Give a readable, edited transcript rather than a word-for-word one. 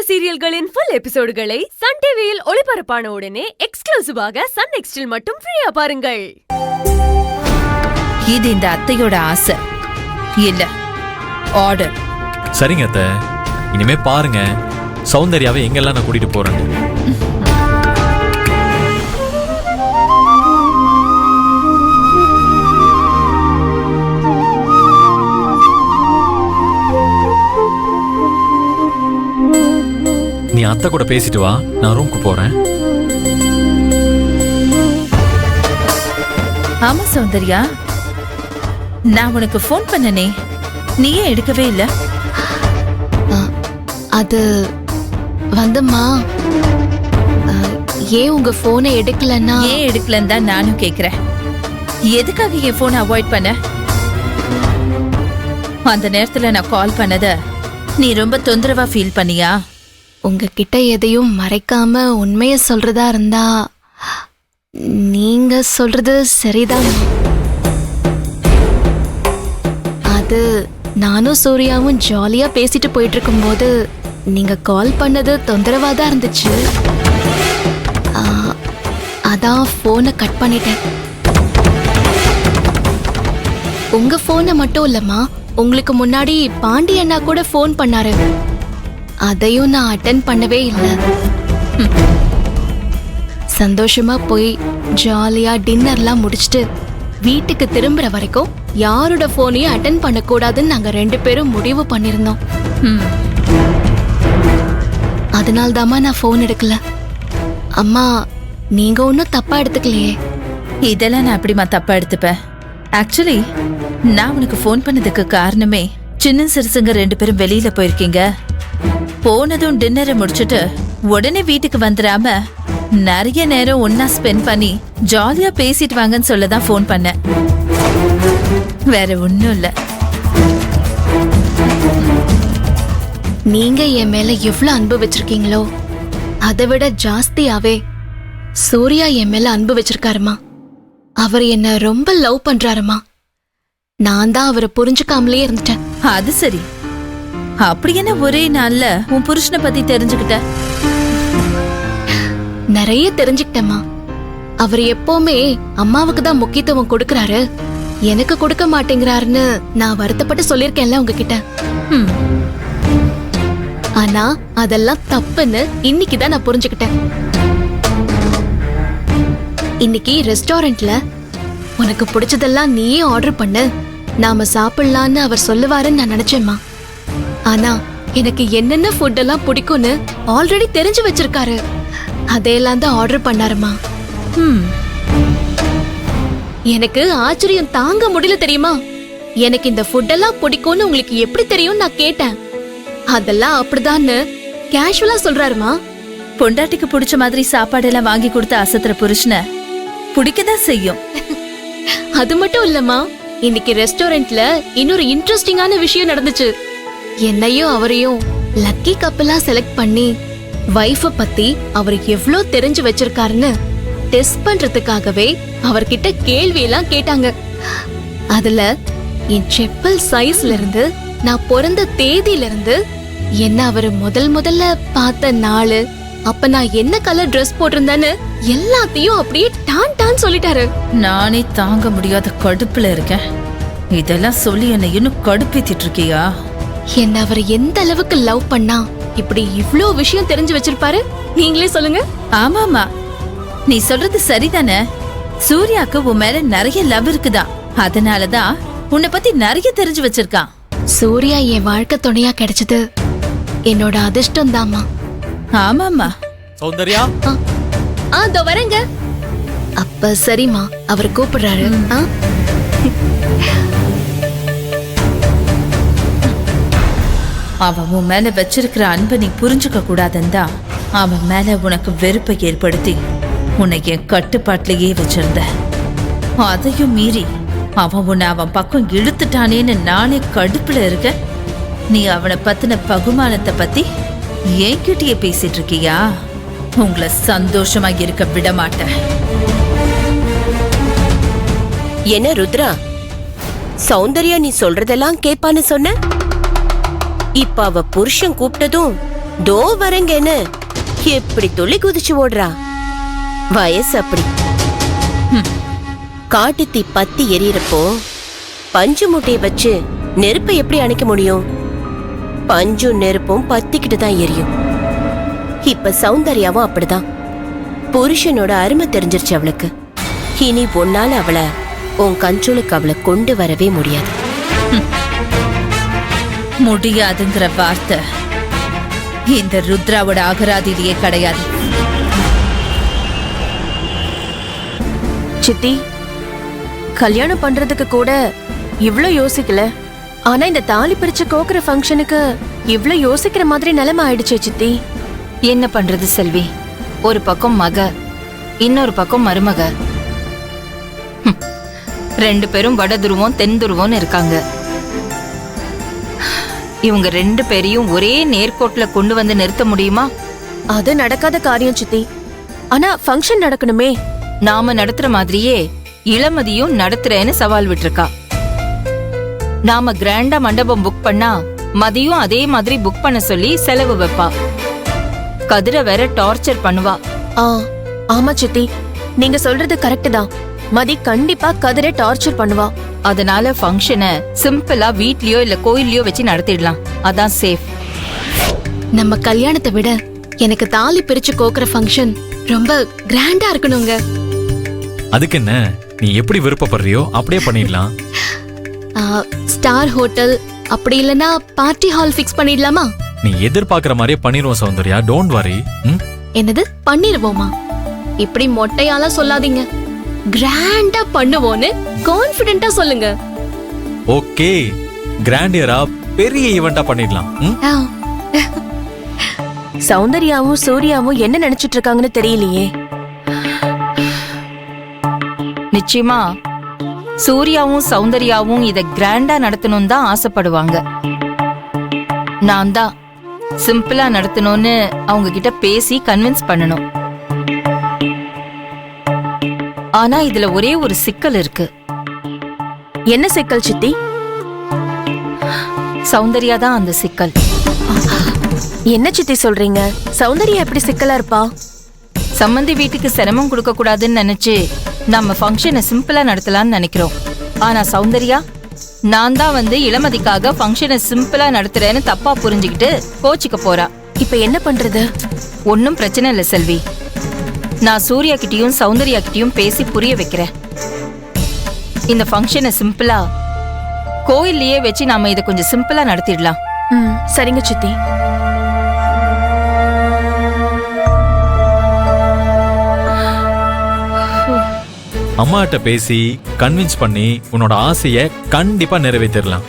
சீரியல்களின் full எபிசோடுகளை Sun டிவியில் ஒளிபரப்பான உடனே எக்ஸ்க்ளூசிவாக சன் நெக்ஸ்டில் மட்டும் ஃப்ரீயா பாருங்கள். இது இந்த அத்தையோட ஆசை இல்ல, ஆர்டர். சரிங்க அத்தை, இனிமே பாருங்க சௌந்தர்யாவை எங்கெல்லாம் நான் கூட்டிட்டு போறேன். நீ அத்தை கூட பேசிட்டு வா, நான் ரூமுக்கு போறேன். ஆமா சௌந்தர்யா, நான் உனக்கு போன் பண்ணனே, நீயே எடுக்கவே இல்ல. அது வந்துமா, ஏன் உங்க போனை எடுக்கலன்னா? ஏன் எடுக்கலன்னு தான் நானும் கேக்குறேன். எதுக்காக என் போனை அவாய்ட் பண்ண? அந்த நேரத்துல நான் கால் பண்ணத நீ ரொம்ப தொந்தரவா ஃபீல் பண்ணியா? உங்ககிட்ட எதையும் மறைக்காம உண்மைய சொல்றதா இருந்தா நீங்க சொல்றது சரிதான். அது நானும் சூர்யாவும் ஜாலியா பேசிட்டு போயிட்டு இருக்கும் போது நீங்க கால் பண்ணது தொந்தரவா தான் இருந்துச்சு. அதான் போனை கட் பண்ணிட்டேன். உங்க போனை மட்டும் இல்லம்மா, உங்களுக்கு முன்னாடி பாண்டி அண்ணா கூட போன் பண்ணாரு. அதையும் நான் அட்டென்ட் பண்ணவே இல்லை. சந்தோஷமா போய் ஜாலியா டின்னர்லாம் முடிச்சுட்டு வீட்டுக்கு திரும்புற வரைக்கும் யாரோட போனையும் அட்டென்ட் பண்ணக்கூடாதுன்னு நாங்க 2 பேரும் முடிவு பண்ணிருந்தோம். அதனால்தாம்மா நான் போன் எடுக்கல. அம்மா, நீங்க ஒன்னும் தப்பா எடுத்துக்கலையே? இதெல்லாம் நான் அப்படிமா தப்பா எடுத்துப்பேன். ஆக்சுவலி நான் உனக்கு போன் பண்ணதுக்கு காரணமே, சின்ன சிறுசுங்க 2 பேரும் வெளியில போயிருக்கீங்க, போனதும் டின்னரை முடிச்சுட்டு உடனே வீட்டுக்கு வந்துடாம நிறைய நேரம் ஒன்னா ஸ்பெண்ட் பண்ணி ஜாலியா பேசிட்டு வாங்கன்னு சொல்லதான் போன் பண்ணேன். வேற ஒண்ணும் இல்ல. நீங்க என் மேல எவ்வளவு அன்பு வச்சிருக்கீங்களோ அதை விட ஜாஸ்தியாவே சூர்யா என் மேல அன்பு வச்சிருக்காருமா. அவர் என்ன ரொம்ப லவ் பண்றாருமா. நான் தான் அவரை புரிஞ்சுக்காமலே இருந்துட்டேன். அது சரி, அப்படி என்ன ஒரே நாள்ல உன் புருஷனை பத்தி தெரிஞ்சுக்கிட்ட? நிறைய தெரிஞ்சுக்கிட்டேம்மா. அவர் எப்பவுமே அம்மாவுக்கு தான் முக்கியத்துவம் கொடுக்கறாரு, எனக்கு கொடுக்க மாட்டேங்கிறாருன்னு நான் வருத்தப்பட்டு சொல்லிருக்கேன்ல உங்ககிட்ட. ஆனா அதெல்லாம் தப்புன்னு இன்னைக்குதான் நான் புரிஞ்சுக்கிட்டேன். இன்னைக்கு ரெஸ்டாரண்ட்ல உனக்கு பிடிச்சதெல்லாம் நீயே ஆர்டர் பண்ணு, நாம சாப்பிடலான்னு அவர் சொல்லுவாருன்னு நான் நினைச்சேம்மா. ஆனா எனக்கு என்னென்ன ஃபுட் எல்லாம் பிடிக்கும்னு ஆல்ரெடி தெரிஞ்சு வச்சிருக்காரு. அதையெல்லாம் தான் ஆர்டர் பண்ணாருமா. எனக்கு ஆச்சரியம் தாங்க முடியல தெரியுமா. எனக்கு இந்த ஃபுட் எல்லாம் பிடிக்கும்னு உங்களுக்கு எப்படி தெரியும் நான் கேட்டேன். அதெல்லாம் அப்படிதான்னு கேஷுவலா சொல்றாருமா. பொண்டாட்டிக்கு பிடிச்ச மாதிரி சாப்பாடெல்லாம் வாங்கி கொடுத்து அசத்துற புருஷனை பிடிக்கதான் செய்யும். அது மட்டும் இல்லம்மா, இன்னைக்கு ரெஸ்டாரண்ட்ல இன்னொரு இன்ட்ரெஸ்டிங்கான விஷயம் நடந்துச்சு. என்னையும் அவரையும் லக்கி கப்பலா செலக்ட் பண்ணி வைஃப பத்தி அவர் எவ்ளோ தெரிஞ்சு வச்சிருக்காருன்னு டெஸ்ட் பண்றதுக்காகவே அவர்கிட்ட கேள்வி எல்லாம் கேட்டாங்க. அதுல என் செப்பல் சைஸ்ல இருந்து, நான் பிறந்த தேதியில இருந்து, என்ன அவரு முதல்ல பார்த்த நாளு, அப்ப நான் என்ன கலர் ட்ரெஸ் போட்டிருந்தேன்னு எல்லாத்தையும் அப்படியே டான் சொல்லிட்டாரு. நானே தாங்க முடியாத கடுப்புல இருக்கேன். இதெல்லாம் சொல்லி என்ன இன்னும் கடுப்பேத்திட்டு இருக்கியா? என்ன அவர் எந்த அளவுக்கு லவ் பண்ணா இப்படி இவ்ளோ விஷயம் தெரிஞ்சு வச்சிருப்பாரு? நீங்களே சொல்லுங்க. ஆமாமா, நீ சொல்றது சரிதானே. சூர்யாக்கு உன் மேல நிறைய லவ் இருக்குதான், அதனாலதான் உன்னை பத்தி நிறைய தெரிஞ்சு வச்சிருக்கான். சூர்யா என் வாழ்க்கை துணையா கிடைச்சது என்னோட அதிர்ஷ்டம் தாமா. ஆமாமா. சௌந்தர்யா, அதோ வரேங்க. அப்ப சரிம்மா, அவர் கூப்பிடுறாரு. அவன் உன் மேல வச்சிருக்கிற அன்பை நீ புரிஞ்சுக்க கூடாதுந்தா அவன் மேல உனக்கு வெறுப்பை ஏற்படுத்தி உன்னை என் கட்டுப்பாட்டிலேயே வச்சிருந்த. அதையும் மீறி அவன் அவன் பக்கம் இழுத்துட்டானேன்னு நானே கடுப்புல இருக்க. நீ அவனை பத்தின பகுமானத்தை பத்தி என்கிட்டயே பேசிட்டு இருக்கியா? உங்களை சந்தோஷமா இருக்க விட மாட்டேன். என்ன ருத்ரா, சௌந்தர்யா நீ சொல்றதெல்லாம் கேப்பான்னு சொன்ன. இப்ப அவ புருஷன் கூப்பிட்டதும் தோ வரங்கன்னு எப்படி துள்ளி குதிச்சு ஓடுறா. வயசு அப்படி. காட்டுத்தீ பத்தி எரியறப்போ பஞ்சு மூட்டையை வச்சு நெருப்பை எப்படி அணைக்க முடியும்? பஞ்சும் நெருப்பும் பத்திக்கிட்டு தான் எரியும். இப்ப சௌந்தர்யாவும் அப்படிதான். புருஷனோட அருமை தெரிஞ்சிருச்சு அவளுக்கு. இனி ஒன்னால அவளை உன் கண்ட்ரோலுக்கு அவளை கொண்டு வரவே முடியாது. முடியாதுங்கிற வார்த்தை இந்த ருத்ராவோட அகராதியிலேயே கிடையாது. சித்தி, கல்யாணம் பண்றதுக்கு கூட இவ்ளோ யோசிக்கல. ஆனா இந்த தாலி பிரிச்சு கோக்குற ஃபங்க்ஷனுக்கு இவ்ளோ யோசிக்கிற மாதிரி நிலைமை ஆயிடுச்சே சித்தி. என்ன பண்றது செல்வி? ஒரு பக்கம் மக, இன்னொரு பக்கம் மருமக. ரெண்டு பேரும் வட துருவம் தென் துருவம் இருக்காங்க. இவங்க ரெண்டு பேரையும் ஒரே நேர்கோட்டுல கொண்டு வந்து நிறுத்த முடியுமா? அது நடக்காத காரியம் சித்தி. ஆனா ஃபங்க்ஷன் நடக்கணுமே. நாம நடத்துற மாதிரியே இளமதியும் நடத்துறேன்னு சவால் விட்டுருக்கா. நாம கிராண்டா மண்டபம் புக் பண்ணா மதியும் அதே மாதிரி புக் பண்ண சொல்லி செலவு வைப்பா. கதிர வேற டார்ச்சர் பண்ணுவா. ஆமா சித்தி, நீங்க சொல்றது கரெக்ட் தான். மதி கண்டிப்பா கதிரை டார்ச்சர் பண்ணுவா. அதனால ஃபங்க்ஷனை சிம்பிளா வீட்லயோ இல்ல கோயில்லயோ வச்சு நடத்திடலாம். அதான் சேஃப். நம்ம கல்யாணத்தை விட எனக்கு தாலி பிரிச்சு கோக்குற ஃபங்க்ஷன் ரொம்ப கிராண்டா இருக்கணுங்க. அதுக்கு என்ன, நீ எப்படி விருப்பப்படுறியோ அப்படியே பண்ணிடலாம். ஸ்டார் ஹோட்டல் அப்படி இல்லனா பார்ட்டி ஹால் ஃபிக்ஸ் பண்ணிடலாமா? நீ எதிர்பார்க்கிற மாதிரியே பண்ணிடுவோம் சௌந்தர்யா, டோன்ட் வரி. என்னது பண்ணிருவோமா? இப்படி மொட்டையால சொல்லாதீங்க. கிராண்டா பண்ணுவோன்னு கான்ஃபிடென்ட்டா சொல்லுங்க. ஓகே, கிராண்டியரா பெரிய ஈவெண்டா பண்ணிடலாம். சௌந்தர்யாவும் சூர்யாவும் என்ன நினைச்சிட்டு இருக்காங்கன்னு தெரியலையே. நிச்சயமா சூர்யாவும் சௌந்தர்யாவும் இத கிராண்டா நடத்தணும் தான் ஆசைப்படுவாங்க. நான் தான் சிம்பிளா நடத்தணும்னு அவங்க கிட்ட பேசி கன்வின்ஸ் பண்ணணும். ஆனா இதுல ஒரே ஒரு சிக்கல் இருக்கு. என்ன சிக்கல் சித்தி? சௌந்தர்யா தான் அந்த சிக்கல். என்ன சித்தி சொல்றீங்க? சௌந்தர்யா எப்படி சிக்கலா இருப்பா? சம்மந்தி வீட்டுக்கு சிரமம் கொடுக்க கூடாதுன்னு நினைச்சு நம்ம ஃபங்க்ஷனை சிம்பிளா நடத்தலாம்னு நினைக்கிறோம். ஆனா சௌந்தர்யா நான் தான் வந்து இளமதிக்காக ஃபங்க்ஷனை சிம்பிளா நடத்துறேன்னு தப்பா புரிஞ்சுக்கிட்டு கோச்சிக்க போறா. இப்ப என்ன பண்றது? ஒன்னும் பிரச்சனை இல்ல செல்வி. நான் சூர்யா கிட்டயும் சௌந்தர்யா கிட்டயும் பேசி புரிய வைக்கிறேன். இந்த ஃபங்க்ஷனை சிம்பிளா கோயில்லயே வச்சு நாம இதை கொஞ்சம் சிம்பிளா நடத்திடலாம். சரிங்க சித்தி. அம்மாட்ட பேசி கன்வின்ஸ் பண்ணி உன்னோட ஆசையை கண்டிப்பா நிறைவேற்றிடலாம்.